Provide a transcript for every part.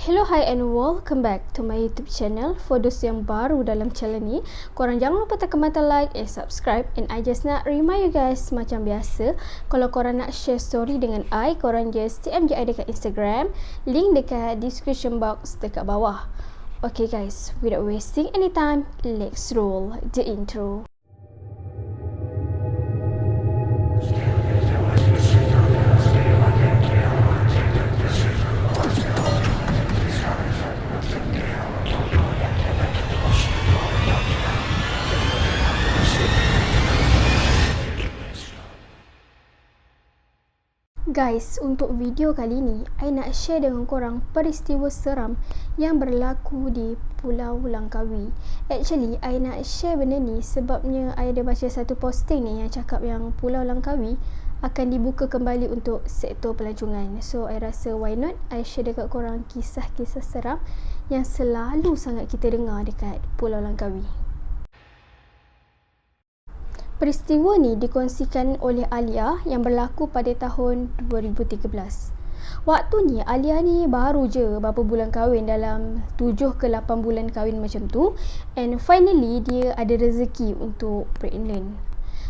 Hello, hi and welcome back to my YouTube channel. For those yang baru dalam channel ni, korang jangan lupa tekan button like and subscribe. And I just nak remind you guys, macam biasa, kalau korang nak share story dengan I, korang just DM je I dekat Instagram. Link dekat description box dekat bawah. Okay guys, without wasting any time, let's roll the intro. Guys, untuk video kali ni, I nak share dengan korang peristiwa seram yang berlaku di Pulau Langkawi. Actually, I nak share benda ni sebabnya I ada baca satu posting ni yang cakap yang Pulau Langkawi akan dibuka kembali untuk sektor pelancongan. So, I rasa why not I share dekat korang kisah-kisah seram yang selalu sangat kita dengar dekat Pulau Langkawi. Peristiwa ni dikongsikan oleh Alia yang berlaku pada tahun 2013. Waktu ni Alia ni baru je berapa bulan kahwin, dalam 7 ke 8 bulan kahwin macam tu, and finally dia ada rezeki untuk pregnant.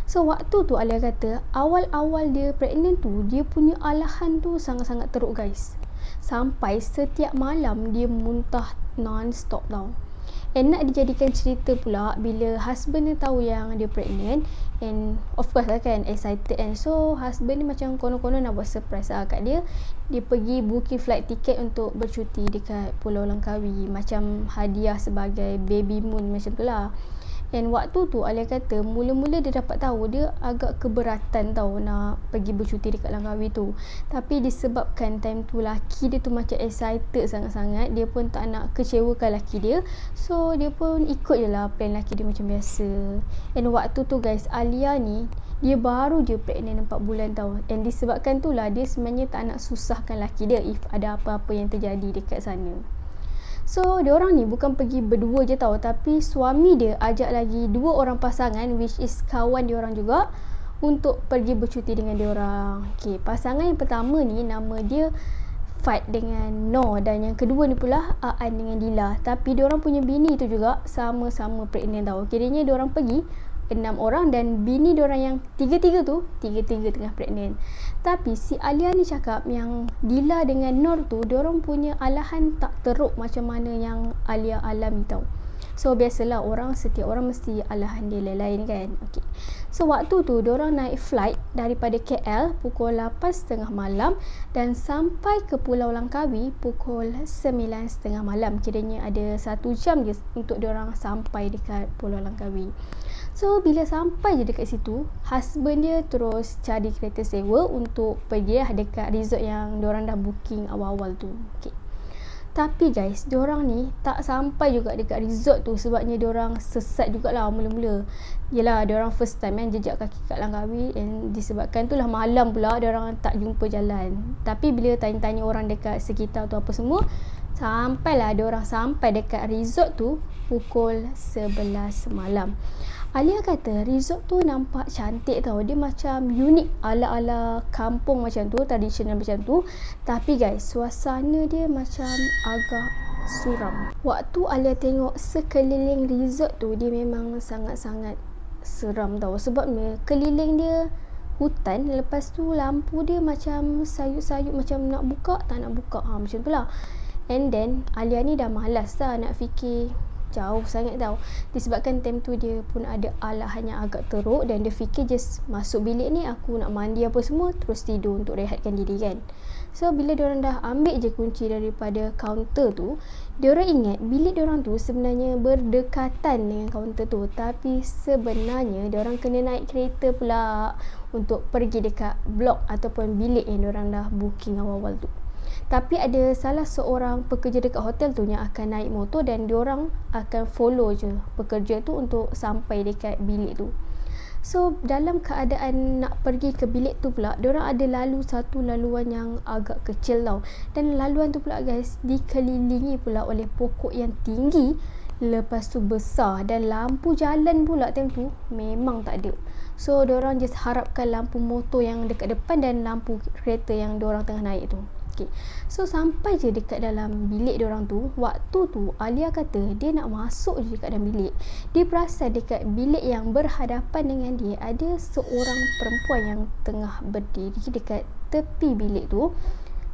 So waktu tu Alia kata awal-awal dia pregnant tu, dia punya alahan tu sangat-sangat teruk guys. Sampai setiap malam dia muntah non-stop tau. And nak dijadikan cerita pula bila husband dia tahu yang dia pregnant, and of course lah kan, excited kan. So husband ni macam konon-konon nak buat surprise lah kat dia. Dia pergi booking flight ticket untuk bercuti dekat Pulau Langkawi, macam hadiah sebagai baby moon macam tu lah. And waktu tu Alia kata mula-mula dia dapat tahu dia agak keberatan tau nak pergi bercuti dekat Langkawi tu. Tapi disebabkan time tu laki dia tu macam excited sangat-sangat, dia pun tak nak kecewakan laki dia. So dia pun ikut je lah plan laki dia macam biasa. And waktu tu guys, Alia ni dia baru je pregnant 4 bulan tau. And disebabkan tu lah dia sebenarnya tak nak susahkan laki dia if ada apa-apa yang terjadi dekat sana. So diorang ni bukan pergi berdua je tau, tapi suami dia ajak lagi 2 orang pasangan which is kawan diorang juga untuk pergi bercuti dengan diorang. Okay, pasangan yang pertama ni nama dia Fat dengan Noor, dan yang kedua ni pula Aan dengan Dila. Tapi diorang punya bini tu juga sama-sama pregnant tau. Kiranya diorang pergi 6 orang dan bini diorang yang tiga-tiga tengah pregnant. Tapi si Alia ni cakap yang Dila dengan Noor tu diorang punya alahan tak teruk macam mana yang Alia alami tau. So biasalah setiap orang mesti alahan dia lain-lain kan. Okay. So waktu tu diorang naik flight daripada KL pukul 8.30 malam dan sampai ke Pulau Langkawi pukul 9.30 malam. Kiranya ada 1 jam je untuk diorang sampai dekat Pulau Langkawi. So bila sampai je dekat situ, husband dia terus cari kereta sewa untuk pergi dekat resort yang diorang dah booking awal-awal tu. Okay. Tapi guys, diorang ni tak sampai juga dekat resort tu sebabnya diorang sesat jugalah mula-mula. Yelah, diorang first time kan jejak kaki kat Langkawi, and disebabkan tu lah malam pula diorang tak jumpa jalan. Tapi bila tanya-tanya orang dekat sekitar tu apa semua, sampailah diorang sampai dekat resort tu pukul 11 malam. Alia kata resort tu nampak cantik tau. Dia macam unik, ala-ala kampung macam tu, tradisional macam tu. Tapi guys, suasana dia macam agak suram. Waktu Alia tengok sekeliling resort tu, dia memang sangat-sangat seram tau. Sebabnya keliling dia hutan, lepas tu lampu dia macam sayup-sayup, macam nak buka tak nak buka, macam tu lah. And then Alia ni dah malas lah nak fikir jauh sangat tau, disebabkan time tu dia pun ada alahan yang agak teruk, dan dia fikir just masuk bilik ni aku nak mandi apa semua terus tidur untuk rehatkan diri kan. So bila diorang dah ambil je kunci daripada kaunter tu, diorang ingat bilik diorang tu sebenarnya berdekatan dengan kaunter tu, tapi sebenarnya diorang kena naik kereta pula untuk pergi dekat blok ataupun bilik yang diorang dah booking awal-awal tu. Tapi ada salah seorang pekerja dekat hotel tu yang akan naik motor, dan diorang akan follow je pekerja tu untuk sampai dekat bilik tu. So dalam keadaan nak pergi ke bilik tu pula, diorang ada lalu satu laluan yang agak kecil tau. Dan laluan tu pula guys, dikelilingi pula oleh pokok yang tinggi, lepas tu besar, dan lampu jalan pula time tu memang tak ada. So diorang just harapkan lampu motor yang dekat depan dan lampu kereta yang diorang tengah naik tu. Okay. So sampai je dekat dalam bilik diorang tu, waktu tu Alia kata dia nak masuk je dekat dalam bilik. Dia perasan dekat bilik yang berhadapan dengan dia ada seorang perempuan yang tengah berdiri dekat tepi bilik tu.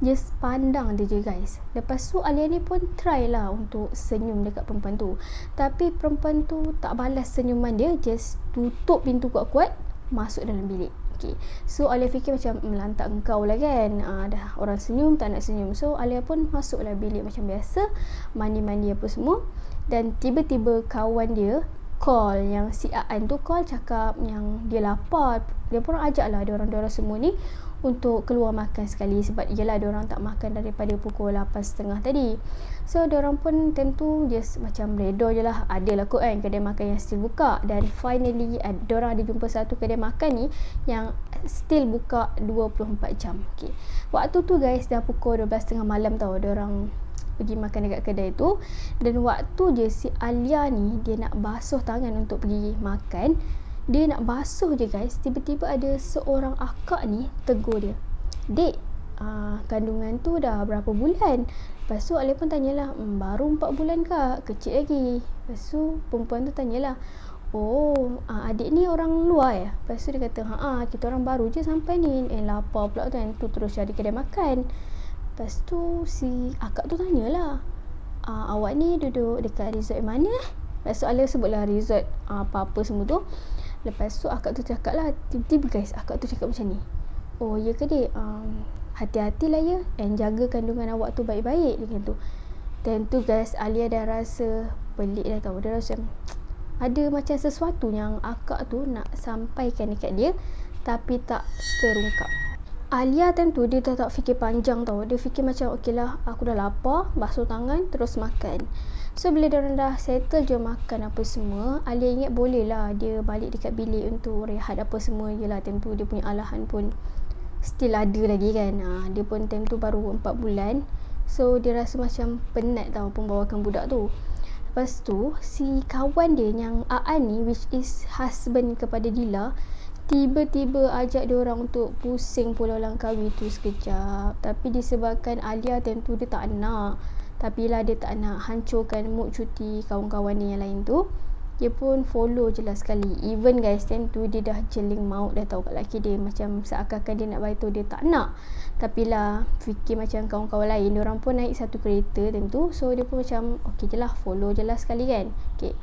Just pandang dia je guys. Lepas tu Alia ni pun try lah untuk senyum dekat perempuan tu. Tapi perempuan tu tak balas senyuman dia, just tutup pintu kuat-kuat, masuk dalam bilik. Okay. So Alia fikir macam melantak engkau lah kan, dah orang senyum tak nak senyum. So Alia pun masuklah bilik macam biasa, mandi-mandi apa semua. Dan tiba-tiba kawan dia call, yang si Aan tu call, cakap yang dia lapar. Dia pun ajak lah diorang semua ni untuk keluar makan sekali, sebab yelah diorang tak makan daripada pukul 8.30 tadi. So diorang pun tentu just macam redor je lah, ada lah kot kan kedai makan yang still buka. Dan finally diorang ada jumpa satu kedai makan ni yang still buka 24 jam. Okay. Waktu tu guys dah pukul 12.30 malam tau diorang pergi makan dekat kedai tu. Dan waktu je si Alia ni dia nak basuh tangan untuk pergi makan, dia nak basuh je guys, tiba-tiba ada seorang akak ni tegur dia, "Dek, kandungan tu dah berapa bulan?" Lepas tu Alia pun tanyalah, "Baru 4 bulan kak, kecil lagi." Lepas tu perempuan tu tanyalah, "Oh, adik ni orang luar ya?" Lepas tu dia kata, "Kita orang baru je sampai ni." Lapar pula tu kan, tu terus cari kedai makan. Lepas tu si akak tu tanyalah, "Awak ni duduk dekat resort mana?" Lepas tu Alia sebutlah resort apa-apa semua tu. Lepas tu akak tu cakap lah, tiba-tiba guys akak tu cakap macam ni, "Oh ya ke dek, hati-hatilah ya, and jaga kandungan awak tu baik-baik." Macam tu. Tentu guys Alia dah rasa pelik dah tahu. Dia rasa ada macam sesuatu yang akak tu nak sampaikan dekat dia tapi tak terungkap. Alia tentu dia tak fikir panjang tau. Dia fikir macam okey lah, aku dah lapar, basuh tangan terus makan. So bila diorang dah settle je makan apa semua, Alia ingat boleh lah dia balik dekat bilik untuk rehat apa semua. Yelah tentu dia punya alahan pun still ada lagi kan. Dia pun time tu baru 4 bulan. So dia rasa macam penat tau pembawakan budak tu. Lepas tu si kawan dia yang Aan ni, which is husband kepada Dila, tiba-tiba ajak diorang untuk pusing Pulau Langkawi tu sekejap. Tapi disebabkan Alia tentu dia tak nak, tapi lah dia tak nak hancurkan mood cuti kawan-kawan ni yang lain tu, dia pun follow je lah sekali. Even guys tentu dia dah jeling maut dah tahu kat lelaki dia, macam seakan-akan dia nak beritahu dia tak nak. Tapi lah fikir macam kawan-kawan lain, diorang pun naik satu kereta tentu. So dia pun macam okey je lah, follow je lah sekali kan. Okay.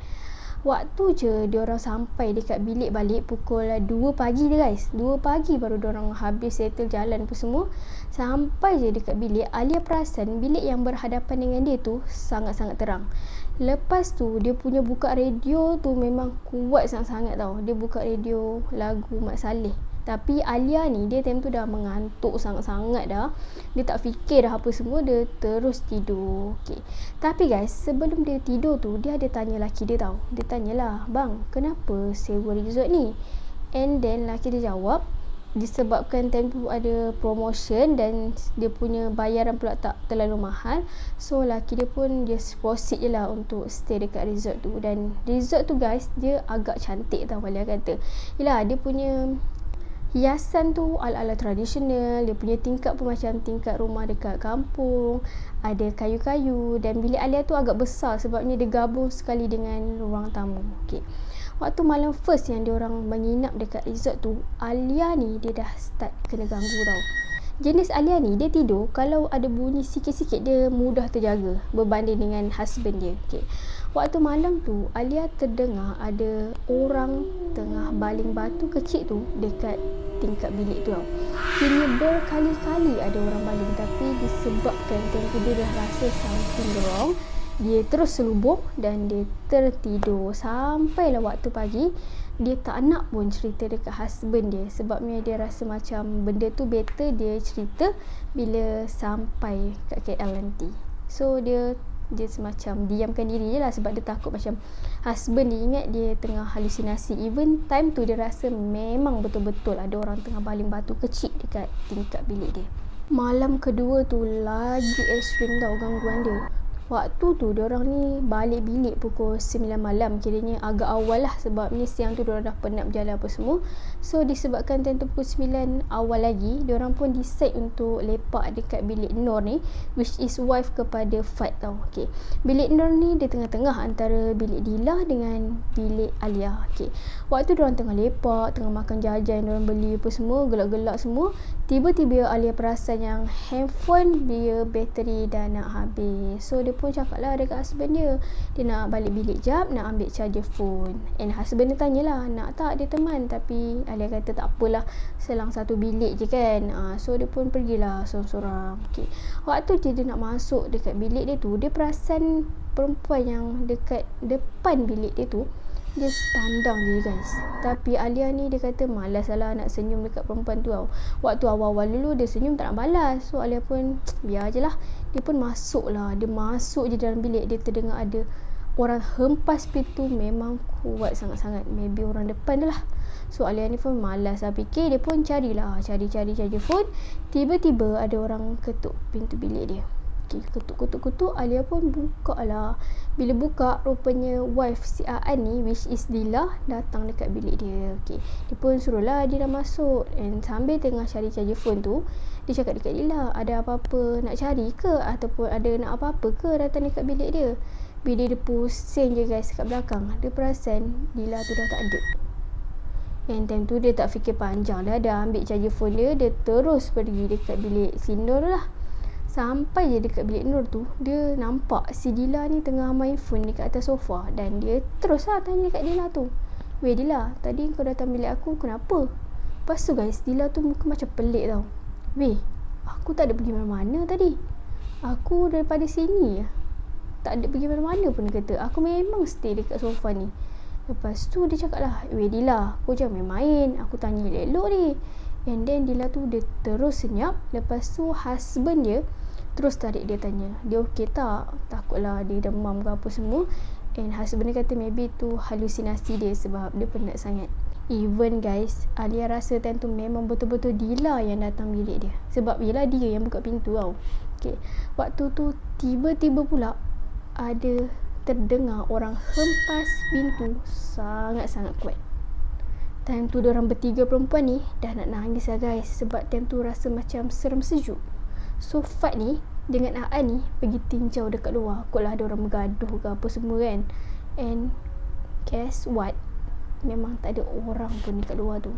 Waktu je diorang sampai dekat bilik balik pukul 2 pagi dia guys. 2 pagi baru diorang habis settle jalan apa semua. Sampai je dekat bilik, Alia perasan bilik yang berhadapan dengan dia tu sangat-sangat terang. Lepas tu dia punya buka radio tu memang kuat sangat-sangat tau. Dia buka radio lagu Mat Salleh. Tapi Alia ni dia time tu dah mengantuk sangat-sangat dah. Dia tak fikir dah apa semua, dia terus tidur. Okay. Tapi guys, sebelum dia tidur tu, dia ada tanya laki dia tau. Dia tanyalah, "Bang, kenapa sewa resort ni?" And then laki dia jawab, disebabkan time tu ada promotion dan dia punya bayaran pula tak terlalu mahal. So laki dia pun just proceed je lah untuk stay dekat resort tu. Dan resort tu guys, dia agak cantik tau Alia kata. Yelah dia punya hiasan tu ala-ala tradisional. Dia punya tingkap pun macam tingkap rumah dekat kampung, ada kayu-kayu. Dan bilik Alia tu agak besar sebabnya dia gabung sekali dengan ruang tamu. Okay. Waktu malam first yang diorang menginap dekat resort tu, Alia ni dia dah start kena ganggu tau. Jenis Alia ni dia tidur, kalau ada bunyi sikit-sikit dia mudah terjaga berbanding dengan husband dia. Okay. Waktu malam tu Alia terdengar ada orang tengah baling batu kecil tu dekat tingkap bilik tu tau. Kini berkali-kali ada orang baling, tapi disebabkan tentu dia dah rasa something wrong, dia terus selubung dan dia tertidur. Sampailah waktu pagi, dia tak nak pun cerita dekat husband dia, sebabnya dia rasa macam benda tu better dia cerita bila sampai kat KL nanti. So dia semacam diamkan diri je lah, sebab dia takut macam husband dia ingat dia tengah halusinasi. Even time tu dia rasa memang betul-betul ada orang tengah baling batu kecil dekat tingkap bilik dia. Malam kedua tu lagi ekstrim tau gangguan dia. Waktu tu diorang ni balik bilik pukul 9 malam, kiranya agak awal lah sebab ni siang tu diorang dah penat berjalan apa semua. So disebabkan time tu pukul 9 awal lagi, diorang pun decide untuk lepak dekat bilik Nur ni, which is wife kepada Fad tau. Okay. Bilik Nur ni dia tengah-tengah antara bilik Dila dengan bilik Alia. Okay. Waktu diorang tengah lepak, tengah makan jajan, diorang beli apa semua, gelak-gelak semua, tiba-tiba Alia perasan yang handphone dia bateri dah nak habis. So dia pun cakap lah dekat husband dia nak balik bilik jap, nak ambil charger phone. And husband dia tanyalah nak tak dia teman, tapi Alia kata tak apalah, selang satu bilik je kan. So dia pun pergilah sorang-sorang. Okay. Waktu dia nak masuk dekat bilik dia tu, dia perasan perempuan yang dekat depan bilik dia tu, dia pandang je guys. Tapi Alia ni dia kata malas lah nak senyum dekat perempuan tu tau. Waktu awal-awal dulu dia senyum tak nak balas. So Alia pun biar je lah. Dia pun masuk lah. Dia masuk je dalam bilik. Dia terdengar ada orang hempas pintu memang kuat sangat-sangat. Maybe orang depan tu lah. So Alia ni pun malas lah fikir. Dia pun carilah. Cari-cari charger phone. Tiba-tiba ada orang ketuk pintu bilik dia. Okay, ketuk-ketuk-ketuk, Alia pun buka lah. Bila buka, rupanya wife si Aan ni, which is Dila, datang dekat bilik dia. Okay. Dia pun suruh lah dia dah masuk. And sambil tengah cari charger phone tu, dia cakap dekat Dila, ada apa-apa nak cari ke? Ataupun ada nak apa-apa ke datang dekat bilik dia? Bila dia pusing je guys kat belakang, dia perasan Dila tu dah tak ada. And time tu dia tak fikir panjang dah ambil charger phone dia. Dia terus pergi dekat bilik si Nur lah. Sampai je dekat bilik Nur tu, dia nampak si Dila ni tengah main phone dekat atas sofa. Dan dia terus lah tanya dekat Dila tu, "Weh Dila, tadi kau datang bilik aku kenapa?" Lepas tu guys, Dila tu muka macam pelik tau. "Weh, aku tak ada pergi mana-mana tadi. Aku daripada sini tak ada pergi mana-mana pun," dia kata. "Aku memang stay dekat sofa ni." Lepas tu dia cakap lah, "Weh Dila, kau jangan main-main. Aku tanya elok ni." And then Dila tu dia terus senyap. Lepas tu husband dia terus tarik dia tanya, "Dia okey tak? Takutlah dia demam ke apa semua." And husband dia kata maybe tu halusinasi dia sebab dia penat sangat. Even guys, Alia rasa time tu memang betul-betul Dila yang datang bilik dia. Sebab yelah dia yang buka pintu tau. Okay. Waktu tu tiba-tiba pula ada terdengar orang hempas pintu sangat-sangat kuat. Time tu diorang bertiga perempuan ni dah nak nangis lah guys. Sebab time tu rasa macam serem sejuk. So Fad ni dengan Aan ni pergi tinjau dekat luar. Kot lah diorang bergaduh ke apa semua kan. And guess what? Memang tak ada orang pun dekat luar tu.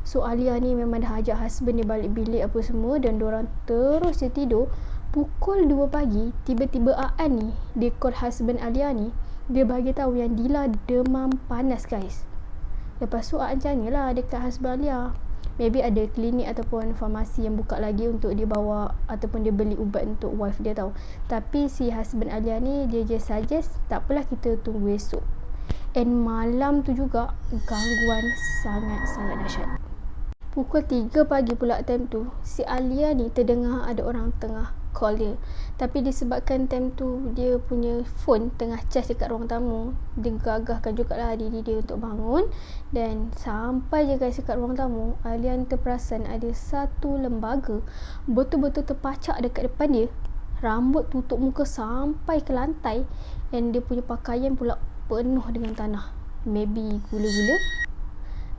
So Alia ni memang dah ajak husband dia balik bilik apa semua. Dan diorang terus je tidur. Pukul 2 pagi tiba-tiba Aan ni dia call husband Alia ni. Dia bagi tahu yang Dila demam panas guys. Lepas tu Aan tanyalah dekat husband Alia, maybe ada klinik ataupun farmasi yang buka lagi untuk dia bawa ataupun dia beli ubat untuk wife dia tau. Tapi si husband Alia ni dia just suggest tak apalah, kita tunggu esok. And malam tu juga gangguan sangat-sangat dahsyat. Pukul 3 pagi pula time tu, si Alia ni terdengar ada orang tengah call dia. Tapi disebabkan time tu dia punya phone tengah charge dekat ruang tamu, dia gagahkan jugalah diri dia untuk bangun. Dan sampai je guys dekat ruang tamu, Alia ni terperasan ada satu lembaga betul-betul terpacak dekat depan dia. Rambut tutup muka sampai ke lantai. Dan dia punya pakaian pula penuh dengan tanah, maybe gula-gula.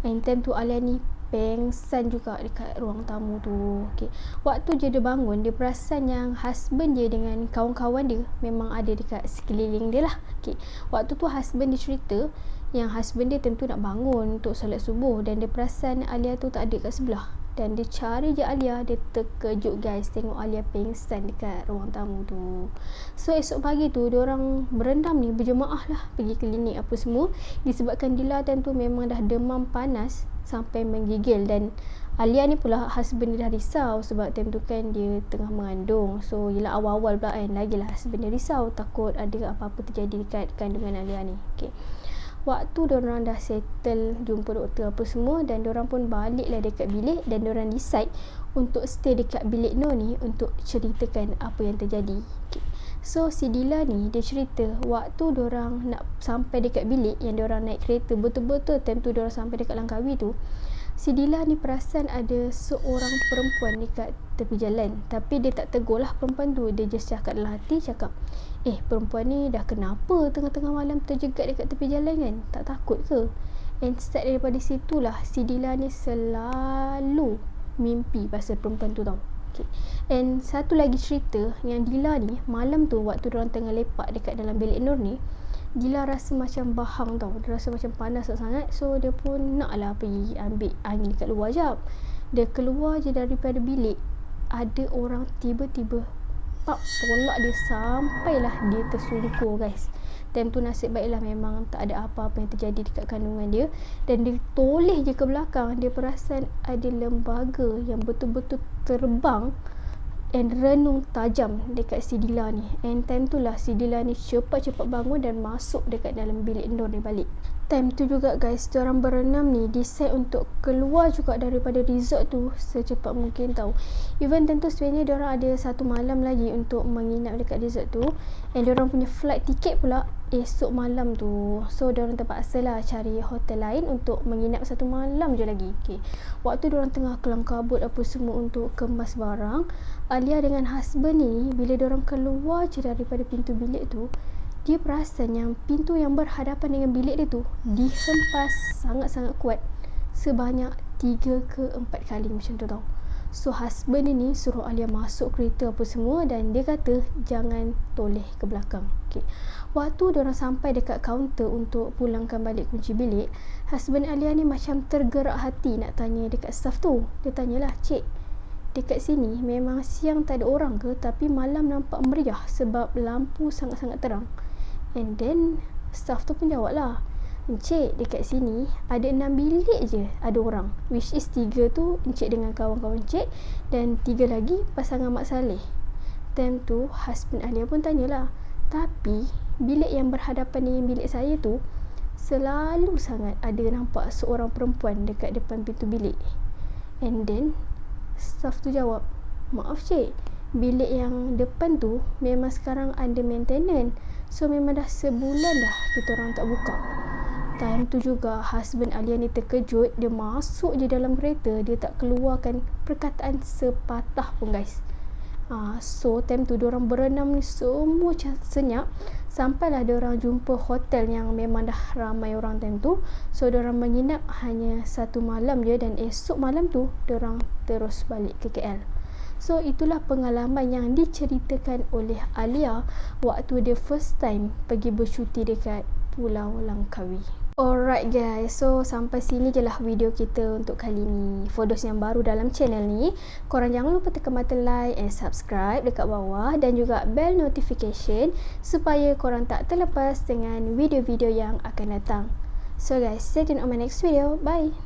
And time tu Alia ni pengsan juga dekat ruang tamu tu. Okay. Waktu je dia bangun, dia perasan yang husband dia dengan kawan-kawan dia memang ada dekat sekeliling dia lah. Okay. Waktu tu husband dia cerita yang husband dia tentu nak bangun untuk solat subuh. Dan dia perasan Alia tu tak ada kat sebelah. Dan dia cari je Alia. Dia terkejut guys tengok Alia pengsan dekat ruang tamu tu. So esok pagi tu diorang berendam ni berjemaah lah pergi klinik apa semua. Disebabkan Dila time tu memang dah demam panas sampai menggigil. Dan Alia ni pula husband dia dah risau sebab time tu kan dia tengah mengandung. So yelah awal-awal pula kan, lagilah husband dia risau takut ada apa-apa terjadi dekat kandungan Alia ni. Okay. Waktu diorang dah settle jumpa doktor apa semua, dan diorang pun balik lah dekat bilik. Dan diorang decide untuk stay dekat bilik Nur ni untuk ceritakan apa yang terjadi. Okay. So si Dila ni dia cerita waktu diorang nak sampai dekat bilik yang diorang naik kereta, betul-betul time tu diorang sampai dekat Langkawi tu, Si Dila ni perasan ada seorang perempuan dekat tepi jalan, tapi dia tak tegur lah perempuan tu. Dia just cakap dalam hati, cakap, perempuan ni dah kenapa tengah-tengah malam terjegat dekat tepi jalan kan? Tak takut ke? And start daripada situlah si Dila ni selalu mimpi pasal perempuan tu tau. Okay. And satu lagi cerita, yang Dila ni malam tu waktu diorang tengah lepak dekat dalam bilik Nur ni, Dila rasa macam bahang tau. Dia rasa macam panas sangat. So dia pun nak lah pergi ambil angin dekat luar jap. Dia keluar je daripada bilik, ada orang tiba-tiba tolak dia sampailah dia tersungkur guys. Time tu nasib baiklah memang tak ada apa-apa yang terjadi dekat kandungan dia. Dan dia toleh je ke belakang, dia perasan ada lembaga yang betul-betul terbang and renung tajam dekat si Dila ni. And time tu lah si Dila ni cepat-cepat bangun dan masuk dekat dalam bilik Nur ni balik. Time tu juga guys, diorang berenam ni decide untuk keluar juga daripada resort tu secepat mungkin tau. Even tentu sebenarnya diorang ada satu malam lagi untuk menginap dekat resort tu, and diorang punya flight tiket pula esok malam tu. So diorang terpaksa lah cari hotel lain untuk menginap satu malam je lagi. Okay. Waktu diorang tengah kelam kabut apa semua untuk kemas barang, Alia dengan husband ni bila diorang keluar je daripada pintu bilik tu, dia perasan yang pintu yang berhadapan dengan bilik dia tu dihempas sangat-sangat kuat sebanyak 3 ke 4 kali macam tu tau. So husband ni suruh Alia masuk kereta apa semua, dan dia kata jangan toleh ke belakang. Okay. Waktu diorang sampai dekat kaunter untuk pulangkan balik kunci bilik, husband Alia ni macam tergerak hati nak tanya dekat staff tu. Dia tanyalah, "Cik, dekat sini memang siang tak ada orang ke, tapi malam nampak meriah sebab lampu sangat-sangat terang?" And then staff tu pun jawab lah, "Encik, dekat sini ada 6 bilik je ada orang, which is 3 tu encik dengan kawan-kawan encik, dan 3 lagi pasangan Mak Saleh." Time tu husband Alia pun tanyalah, "Tapi bilik yang berhadapan dengan bilik saya tu selalu sangat ada nampak seorang perempuan dekat depan pintu bilik." And then staff tu jawab, "Maaf cik, bilik yang depan tu memang sekarang under maintenance, so memang dah sebulan dah kita orang tak buka." Time tu juga husband Alia ni terkejut. Dia masuk je dalam kereta, dia tak keluarkan perkataan sepatah pun guys. So time tu diorang berenam ni semua senyap, sampailah diorang jumpa hotel yang memang dah ramai orang time tu. So diorang menginap hanya satu malam je, dan esok malam tu diorang terus balik ke KL. So itulah pengalaman yang diceritakan oleh Alia waktu dia first time pergi bercuti dekat Pulau Langkawi. Alright guys, so sampai sini je lah video kita untuk kali ni. For those yang baru dalam channel ni, korang jangan lupa tekan button like and subscribe dekat bawah, dan juga bell notification supaya korang tak terlepas dengan video-video yang akan datang. So guys, stay tuned on my next video. Bye!